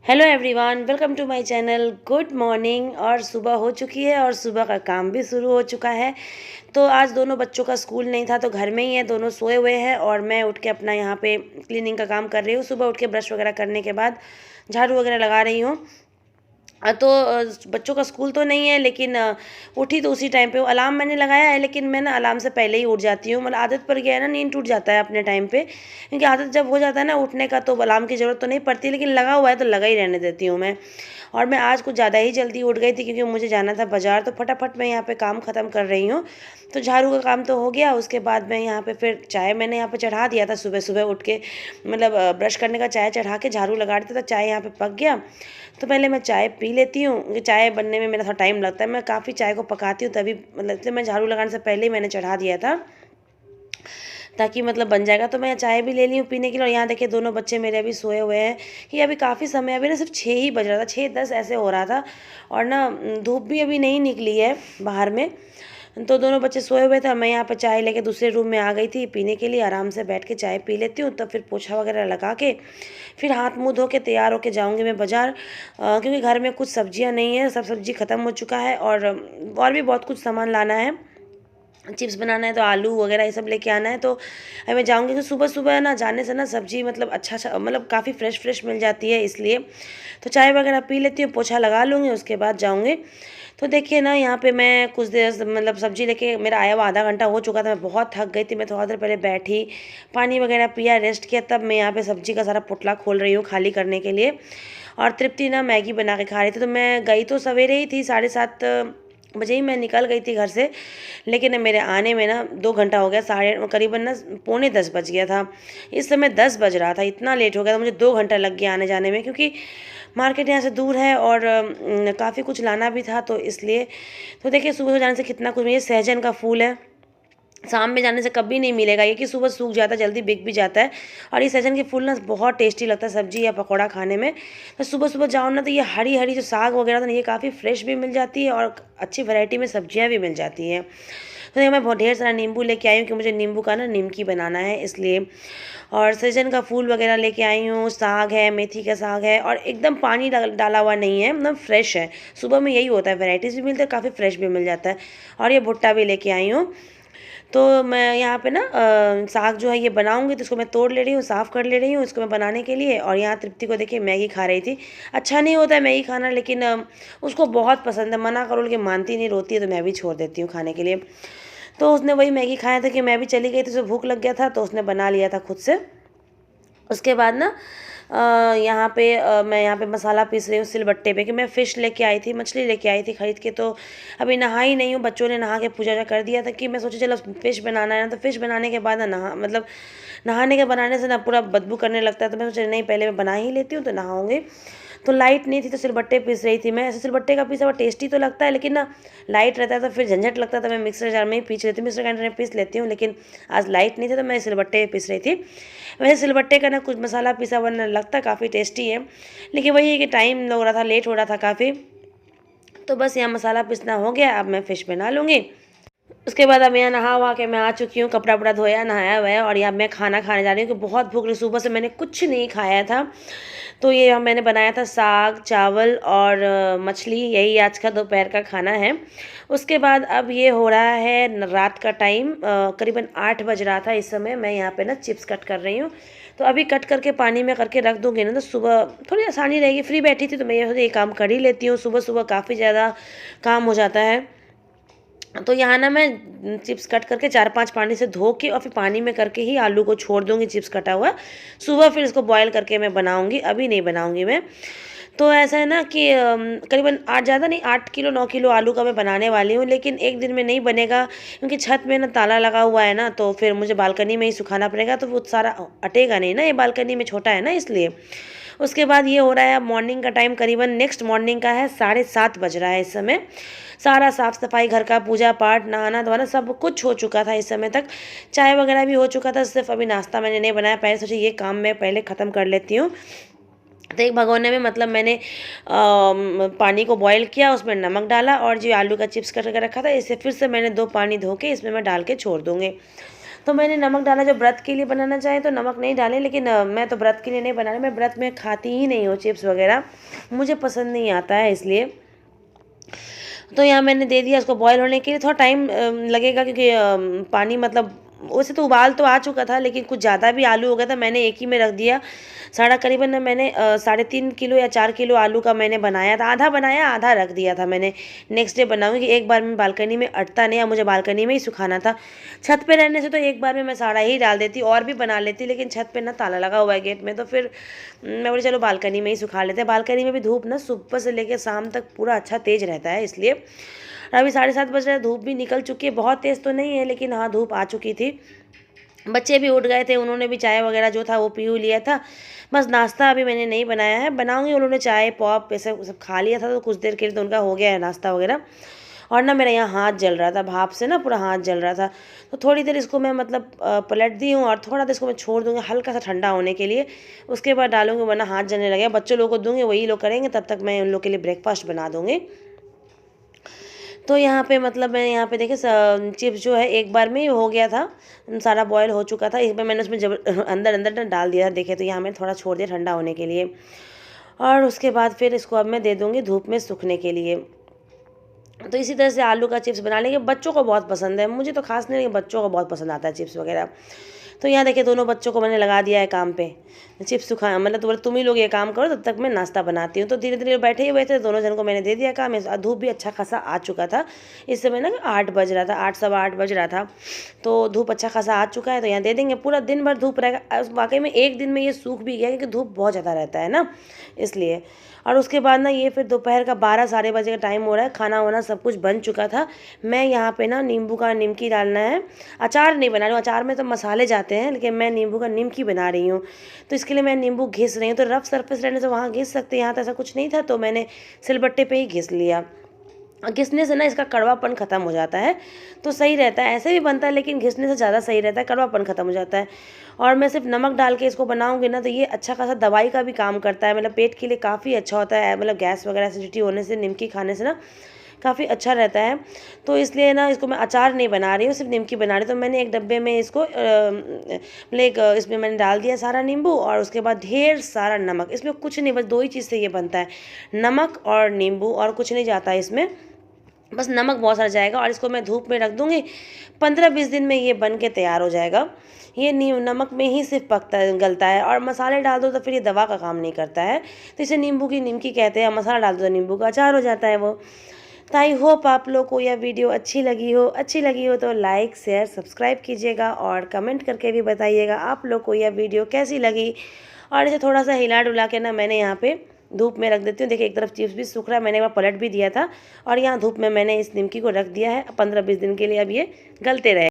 Hello everyone, welcome to my channel. Good morning. और सुबह हो चुकी है और सुबह का काम भी शुरू हो चुका है। तो आज दोनों बच्चों का स्कूल नहीं था तो घर में ही है, दोनों सोए हुए हैं और मैं उठ के अपना यहाँ पे क्लीनिंग का काम कर रही हूँ। सुबह उठ के ब्रश वगैरह करने के बाद झाड़ू वगैरह लगा रही हूँ। बच्चों का स्कूल तो नहीं है लेकिन उठी तो उसी टाइम पे। वो अलार्म मैंने लगाया है लेकिन मैं ना अलार्म से पहले ही उठ जाती हूँ। मतलब आदत पड़ गया है ना, नींद टूट जाता है अपने टाइम पे। क्योंकि आदत जब हो जाता है ना उठने का तो अलार्म की ज़रूरत तो नहीं पड़ती, लेकिन लगा हुआ है तो लगा ही रहने देती हूँ मैं। और मैं आज कुछ ज़्यादा ही जल्दी उठ गई थी क्योंकि मुझे जाना था बाज़ार, तो फटाफट मैं यहाँ पे काम ख़त्म कर रही हूँ। तो झाड़ू का काम तो हो गया, उसके बाद मैं यहाँ पे फिर चाय मैंने यहाँ पे चढ़ा दिया था सुबह सुबह उठ के। मतलब ब्रश करने का चाय चढ़ा के झाड़ू लगा देता था, चाय यहाँ पे पक गया। तो पहले मैं चाय पी लेती हूँ क्योंकि चाय बनने में मेरा थोड़ा टाइम लगता है। मैं काफ़ी चाय को पकाती हूँ तभी, मतलब इसलिए मैं झाड़ू लगाने से पहले ही मैंने चढ़ा दिया था ताकि मतलब बन जाएगा। तो मैं चाय भी ले ली हूँ पीने के लिए। और यहाँ देखिए दोनों बच्चे मेरे अभी सोए हुए हैं कि अभी काफ़ी समय, अभी ना सिर्फ 6 ही बज रहा था, 6:10 ऐसे हो रहा था। और ना धूप भी अभी नहीं निकली है बाहर में। तो दोनों बच्चे सोए हुए थे और मैं यहाँ पर चाय लेके दूसरे रूम में आ गई थी पीने के लिए। आराम से बैठ के चाय पी लेती हूँ, तब फिर पोछा वगैरह लगा के फिर हाथ मुँह धो के तैयार होके जाऊँगी मैं बाज़ार। क्योंकि घर में कुछ सब्जियाँ नहीं है, सब सब्जी ख़त्म हो चुका है। और भी बहुत कुछ सामान लाना है, चिप्स बनाना है तो आलू वगैरह ये सब लेके आना है। तो अभी मैं जाऊँगी तो सुबह सुबह ना जाने से ना सब्जी मतलब अच्छा मतलब काफ़ी फ्रेश फ्रेश मिल जाती है, इसलिए तो चाय वगैरह पी लेती हूँ, पोछा लगा लूँगी, उसके बाद जाऊँगी। तो देखिए ना यहाँ पे मैं कुछ देर मतलब सब्जी लेके मेरा आया हुआ आधा घंटा हो चुका था। मैं बहुत थक गई थी, मैं थोड़ा देर पहले बैठी, पानी वगैरह पिया, रेस्ट किया, तब मैं यहाँ पे सब्जी का सारा पुटला खोल रही हूँ खाली करने के लिए। और तृप्ति ना मैगी बना के खा रही थी। तो मैं गई तो सवेरे ही थी, 7:30 बजे ही मैं निकल गई थी घर से, लेकिन मेरे आने में ना 2 घंटा हो गया, साढ़े करीबन ना 9:45 बज गया था। इस समय 10 बज रहा था, इतना लेट हो गया था, मुझे 2 घंटा लग गया आने जाने में। क्योंकि मार्केट यहाँ से दूर है और काफ़ी कुछ लाना भी था तो इसलिए। तो देखिए सुबह जाने से कितना कुछ, ये सहजन का फूल है, शाम में जाने से कभी नहीं मिलेगा ये, कि सुबह सूख जाता है, जल्दी बिक भी जाता है। और ये सहजन के फूल ना बहुत टेस्टी लगता है सब्जी या पकौड़ा खाने में। तो सुबह सुबह जाओ ना तो ये हरी हरी जो साग वगैरह था ना, ये काफ़ी फ्रेश भी मिल जाती है और अच्छी वैरायटी में सब्जियां भी मिल जाती हैं। तो ये मैं बहुत ढेर सारा नींबू लेके आई हूँ कि मुझे नींबू का ना निमकी बनाना है, इसलिए। और सहजन का फूल वगैरह लेके आई हूँ, साग है, मेथी का साग है, और एकदम पानी डाला हुआ नहीं है, मतलब फ्रेश है। सुबह में यही होता है, वैराइटीज़ भी मिलती है, काफ़ी फ्रेश भी मिल जाता है। और ये भुट्टा भी लेके आई हूँ। तो मैं यहाँ पे ना साग जो है ये बनाऊंगी, तो इसको मैं तोड़ ले रही हूँ, साफ़ कर ले रही हूँ इसको मैं बनाने के लिए। और यहाँ तृप्ति को देखिए मैगी खा रही थी। अच्छा नहीं होता है मैगी खाना, लेकिन उसको बहुत पसंद है, मना करो लेकिन मानती नहीं, रोती है, तो मैं भी छोड़ देती हूँ खाने के लिए। तो उसने वही मैगी खाया था कि मैं भी चली गई थी, उसे भूख लग गया था तो उसने बना लिया था खुद से। उसके बाद ना यहाँ पे मैं यहाँ पे मसाला पीस रही हूँ सिलबट्टे पे, कि मैं फ़िश लेके आई थी, मछली लेके आई थी खरीद के। तो अभी नहाई नहीं हूँ, बच्चों ने नहा के पूजा वूजा कर दिया था, कि मैं सोची चलो फ़िश बनाना है ना। तो फ़िश बनाने के बाद ना मतलब नहाने के बनाने से ना पूरा बदबू करने लगता है, तो मैं सोचा नहीं पहले मैं बना ही लेती हूँ तो नहाऊंगी। तो लाइट नहीं थी तो सिलबट्टे पीस रही थी मैं। ऐसे सिलबट्टे का पीसा हुआ टेस्टी तो लगता है, लेकिन ना लाइट रहता है तो फिर झंझट लगता है, तो मैं मिक्सर जार में ही पीस लेती हूँ, मिक्सर ग्राइंडर में पीस लेती हूँ। लेकिन आज लाइट नहीं थी तो मैं सिलबट्टे पीस रही थी। वैसे सिलबट्टे का ना कुछ मसाला पिसा हुआ ना लगता काफ़ी टेस्टी है, लेकिन वही है कि टाइम लग रहा था, लेट हो रहा था काफ़ी। तो बस यहाँ मसाला पीसना हो गया, अब मैं फ़िश बना लूँगी। उसके बाद अब यहाँ नहा वहा के मैं आ चुकी हूँ, कपड़ा वपड़ा धोया, नहाया हुआ है, और यहाँ मैं खाना खाने जा रही हूँ कि बहुत भूख रही, सुबह से मैंने कुछ नहीं खाया था। तो ये मैंने बनाया था साग चावल और मछली, यही आज का दोपहर का खाना है। उसके बाद अब ये हो रहा है रात का टाइम, करीबन 8 बज रहा था इस समय। मैं यहाँ पे ना चिप्स कट कर रही हूँ, तो अभी कट करके पानी में करके रख दूँगी ना तो सुबह थोड़ी आसानी रहेगी। फ्री बैठी थी तो मैं ये काम कर ही लेती हूँ, सुबह सुबह काफ़ी ज़्यादा काम हो जाता है। तो यहाँ ना मैं चिप्स कट करके 4-5 पानी से धो के और फिर पानी में करके ही आलू को छोड़ दूँगी चिप्स कटा हुआ। सुबह फिर इसको बॉयल करके मैं बनाऊँगी, अभी नहीं बनाऊँगी मैं। तो ऐसा है ना कि करीबन 8, ज़्यादा नहीं, 8 किलो 9 किलो आलू का मैं बनाने वाली हूँ, लेकिन एक दिन में नहीं बनेगा क्योंकि छत में ना ताला लगा हुआ है ना, तो फिर मुझे बालकनी में ही सुखाना पड़ेगा, तो वो सारा अटेगा नहीं ना, ये बालकनी में छोटा है ना, इसलिए। उसके बाद ये हो रहा है अब मॉर्निंग का टाइम, करीबन नेक्स्ट मॉर्निंग का है, 7:30 बज रहा है इस समय। सारा साफ़ सफाई घर का, पूजा पाठ, नहाना धोना सब कुछ हो चुका था इस समय तक। चाय वगैरह भी हो चुका था, सिर्फ अभी नाश्ता मैंने नहीं बनाया, पहले सोचा ये काम मैं पहले ख़त्म कर लेती हूँ। तो एक भगोने में मतलब मैंने पानी को बॉयल किया, उसमें नमक डाला और जो आलू का चिप्स करके रखा था, इसे फिर से मैंने 2 पानी धो के इसमें मैं डाल के छोड़ दूँगी। तो मैंने नमक डाला, जो व्रत के लिए बनाना चाहे तो नमक नहीं डालें, लेकिन मैं तो व्रत के लिए नहीं बना रही, मैं व्रत में खाती ही नहीं हूँ चिप्स वगैरह, मुझे पसंद नहीं आता है इसलिए। तो यहाँ मैंने दे दिया इसको बॉयल होने के लिए। थोड़ा टाइम लगेगा क्योंकि पानी मतलब वैसे तो उबाल तो आ चुका था, लेकिन कुछ ज़्यादा भी आलू हो गया था, मैंने एक ही में रख दिया। सारा करीबन मैंने 3.5 किलो या 4 किलो आलू का मैंने बनाया था, आधा बनाया आधा रख दिया था मैंने, नेक्स्ट डे बनाऊंगी। एक बार में बालकनी में अटता नहीं है, मुझे बालकनी में ही सुखाना था। छत पे रहने से तो एक बार में मैं सारा ही डाल देती और भी बना लेती, लेकिन छत पे ना ताला लगा हुआ है गेट में, तो फिर मैं बोली चलो बालकनी में ही सुखा लेते हैं। बालकनी में भी धूप ना सुबह से लेकर शाम तक पूरा अच्छा तेज रहता है, इसलिए। अभी 7:30 बज रहे हैं, धूप भी निकल चुकी है, बहुत तेज़ तो नहीं है लेकिन हाँ धूप आ चुकी थी। बच्चे भी उठ गए थे, उन्होंने भी चाय वगैरह जो था वो पी लिया था। बस नाश्ता अभी मैंने नहीं बनाया है, बनाऊंगी। उन्होंने चाय पॉप ऐसे सब खा लिया था, तो कुछ देर के लिए तो उनका हो गया है नाश्ता वगैरह। और ना मेरा यहाँ हाथ जल रहा था, भाप से ना पूरा हाथ जल रहा था, तो थोड़ी देर इसको मैं मतलब पलट दी हूँ और थोड़ा देर इसको मैं छोड़ दूँगी हल्का सा ठंडा होने के लिए, उसके बाद डालूंगी, वरना हाथ जलने लगे। बच्चों लोगों को दूंगी, वही लोग करेंगे, तब तक मैं उन लोग के लिए ब्रेकफास्ट बना दूँगी। तो यहाँ पे मतलब मैं यहाँ पे देखिए चिप्स जो है एक बार में ही हो गया था, सारा बॉयल हो चुका था। एक बार मैंने उसमें जब अंदर अंदर ना डाल दिया था, देखे तो यहाँ मैंने थोड़ा छोड़ दिया ठंडा होने के लिए, और उसके बाद फिर इसको अब मैं दे दूँगी धूप में सूखने के लिए। तो इसी तरह से आलू का चिप्स बना लेंगे, बच्चों को बहुत पसंद है, मुझे तो खास नहीं, लेकिन बच्चों को बहुत पसंद आता है चिप्स वगैरह। तो यहाँ देखिए दोनों बच्चों को मैंने लगा दिया है काम पे, चिप्स सुखा मतलब तो बोले तुम ही लोग ये काम करो, तब तक मैं नाश्ता बनाती हूँ। तो धीरे धीरे बैठे ही हुए थे, दोनों जन को मैंने दे दिया काम। धूप भी अच्छा खासा आ चुका था, इस समय ना 8 बज रहा था, 8 सवा 8 बज रहा था, तो धूप अच्छा खासा आ चुका है। तो यहाँ दे देंगे, पूरा दिन भर धूप रहेगा। वाकई में एक दिन में ये सूख भी गया, क्योंकि धूप बहुत ज़्यादा रहता है ना, इसलिए। और उसके बाद ना ये फिर दोपहर का 12 साढ़े बजे का टाइम हो रहा है, खाना वाना सब कुछ बन चुका था। मैं यहाँ पे ना नींबू का निमकी डालना है, अचार नहीं बना रही हूँ, अचार में तो मसाले जाते हैं, लेकिन मैं नींबू का निमकी बना रही हूँ। तो इसके लिए मैं नींबू घिस रही हूँ, तो रफ सरफेस रहने से वहाँ घिस सकते हैं, यहाँ तो ऐसा कुछ नहीं था, तो मैंने सिलबट्टे पे ही घिस लिया। घिसने से ना इसका कड़वापन ख़त्म हो जाता है, तो सही रहता है। ऐसे भी बनता है, लेकिन घिसने से ज़्यादा सही रहता है, कड़वापन ख़त्म हो जाता है। और मैं सिर्फ नमक डाल के इसको बनाऊंगी ना, तो ये अच्छा खासा दवाई का भी काम करता है, मतलब पेट के लिए काफ़ी अच्छा होता है, मतलब गैस वगैरह एसिडिटी होने से निमकी खाने से ना काफ़ी अच्छा रहता है। तो इसलिए ना इसको मैं अचार नहीं बना रही हूँ, सिर्फ निमकी बना रही हूँ। तो मैंने एक डब्बे में इसको मतलब इसमें मैंने डाल दिया सारा नींबू, और उसके बाद ढेर सारा नमक। इसमें कुछ नहीं, बस 2 ही चीज़ से ये बनता है, नमक और नींबू, और कुछ नहीं जाता है इसमें, बस नमक बहुत सारा जाएगा। और इसको मैं धूप में रख दूँगी, 15-20 दिन में ये बन के तैयार हो जाएगा। ये नमक में ही सिर्फ पकता है, गलता है, और मसाले डाल दो तो फिर ये दवा का काम नहीं करता है। तो इसे नींबू की निमकी कहते हैं, मसाला डाल दो तो नींबू का अचार हो जाता है वो। तो आई होप आप लोग को यह वीडियो अच्छी लगी हो तो लाइक शेयर सब्सक्राइब कीजिएगा, और कमेंट करके भी बताइएगा आप लोग को यह वीडियो कैसी लगी। और इसे थोड़ा सा हिला डुला के ना मैंने यहाँ पे धूप में रख देती हूँ। देखिए एक तरफ चिप्स भी सूख रहा है, मैंने एक बार पलट भी दिया था, और यहाँ धूप में मैंने इस निमकी को रख दिया है 15-20 दिन के लिए, अब ये गलते रहे।